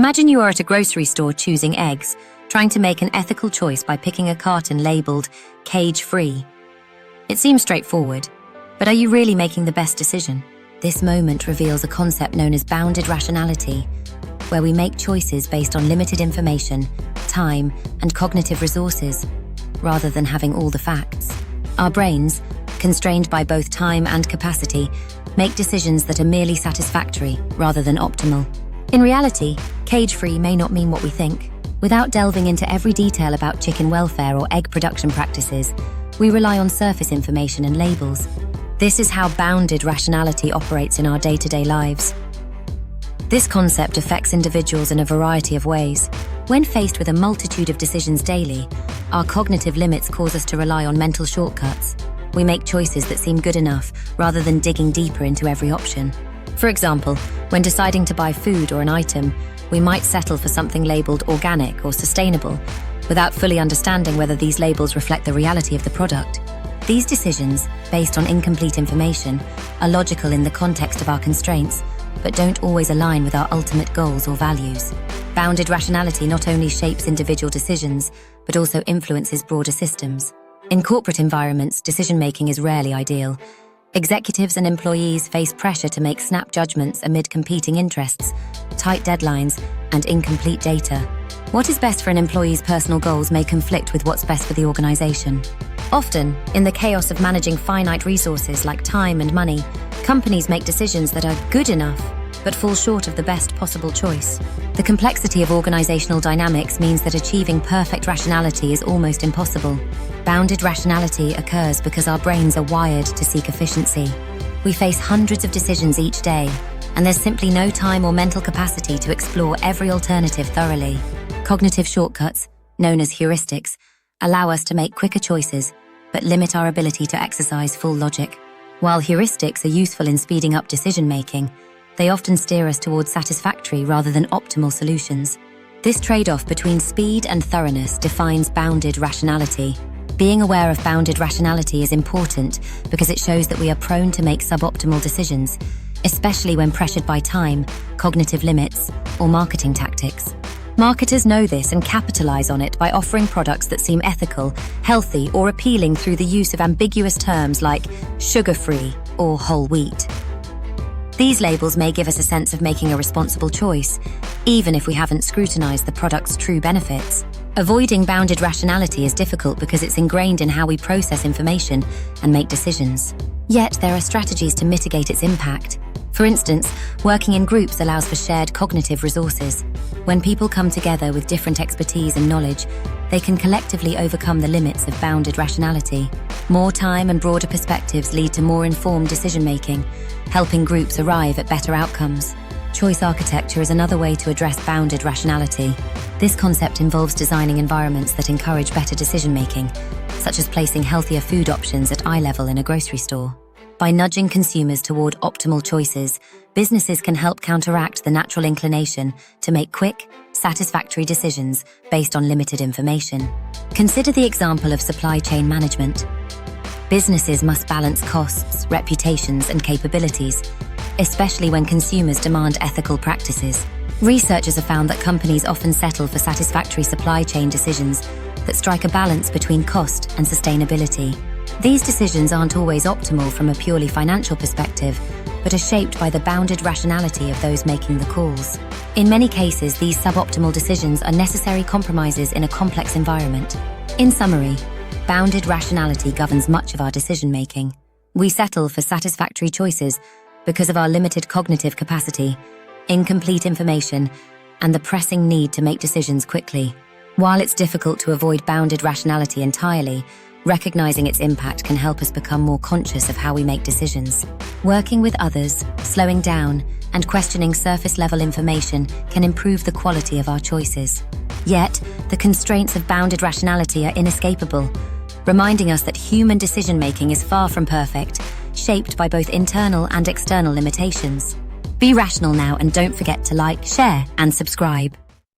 Imagine you are at a grocery store choosing eggs, trying to make an ethical choice by picking a carton labeled cage-free. It seems straightforward, but are you really making the best decision? This moment reveals a concept known as bounded rationality, where we make choices based on limited information, time, and cognitive resources, rather than having all the facts. Our brains, constrained by both time and capacity, make decisions that are merely satisfactory rather than optimal. In reality, cage-free may not mean what we think. Without delving into every detail about chicken welfare or egg production practices, we rely on surface information and labels. This is how bounded rationality operates in our day-to-day lives. This concept affects individuals in a variety of ways. When faced with a multitude of decisions daily, our cognitive limits cause us to rely on mental shortcuts. We make choices that seem good enough rather than digging deeper into every option. For example, when deciding to buy food or an item, we might settle for something labeled organic or sustainable, without fully understanding whether these labels reflect the reality of the product. These decisions, based on incomplete information, are logical in the context of our constraints, but don't always align with our ultimate goals or values. Bounded rationality not only shapes individual decisions, but also influences broader systems. In corporate environments, decision-making is rarely ideal. Executives and employees face pressure to make snap judgments amid competing interests, tight deadlines, and incomplete data. What is best for an employee's personal goals may conflict with what's best for the organization. Often, in the chaos of managing finite resources like time and money, companies make decisions that are good enough, but fall short of the best possible choice. The complexity of organizational dynamics means that achieving perfect rationality is almost impossible. Bounded rationality occurs because our brains are wired to seek efficiency. We face hundreds of decisions each day, and there's simply no time or mental capacity to explore every alternative thoroughly. Cognitive shortcuts, known as heuristics, allow us to make quicker choices, but limit our ability to exercise full logic. While heuristics are useful in speeding up decision-making, they often steer us towards satisfactory rather than optimal solutions. This trade-off between speed and thoroughness defines bounded rationality. Being aware of bounded rationality is important because it shows that we are prone to make suboptimal decisions, especially when pressured by time, cognitive limits, or marketing tactics. Marketers know this and capitalize on it by offering products that seem ethical, healthy, or appealing through the use of ambiguous terms like sugar-free or whole wheat. These labels may give us a sense of making a responsible choice, even if we haven't scrutinized the product's true benefits. Avoiding bounded rationality is difficult because it's ingrained in how we process information and make decisions. Yet, there are strategies to mitigate its impact. For instance, working in groups allows for shared cognitive resources. When people come together with different expertise and knowledge, they can collectively overcome the limits of bounded rationality. More time and broader perspectives lead to more informed decision-making, helping groups arrive at better outcomes. Choice architecture is another way to address bounded rationality. This concept involves designing environments that encourage better decision-making, such as placing healthier food options at eye level in a grocery store. By nudging consumers toward optimal choices, businesses can help counteract the natural inclination to make quick, satisfactory decisions based on limited information. Consider the example of supply chain management. Businesses must balance costs, reputations, and capabilities, especially when consumers demand ethical practices. Researchers have found that companies often settle for satisfactory supply chain decisions that strike a balance between cost and sustainability. These decisions aren't always optimal from a purely financial perspective, but are shaped by the bounded rationality of those making the calls. In many cases, these suboptimal decisions are necessary compromises in a complex environment. In summary, bounded rationality governs much of our decision-making. We settle for satisfactory choices because of our limited cognitive capacity, incomplete information, and the pressing need to make decisions quickly. While it's difficult to avoid bounded rationality entirely, recognizing its impact can help us become more conscious of how we make decisions. Working with others, slowing down, and questioning surface-level information can improve the quality of our choices. Yet, the constraints of bounded rationality are inescapable, reminding us that human decision-making is far from perfect, shaped by both internal and external limitations. Be rational now and don't forget to like, share, and subscribe.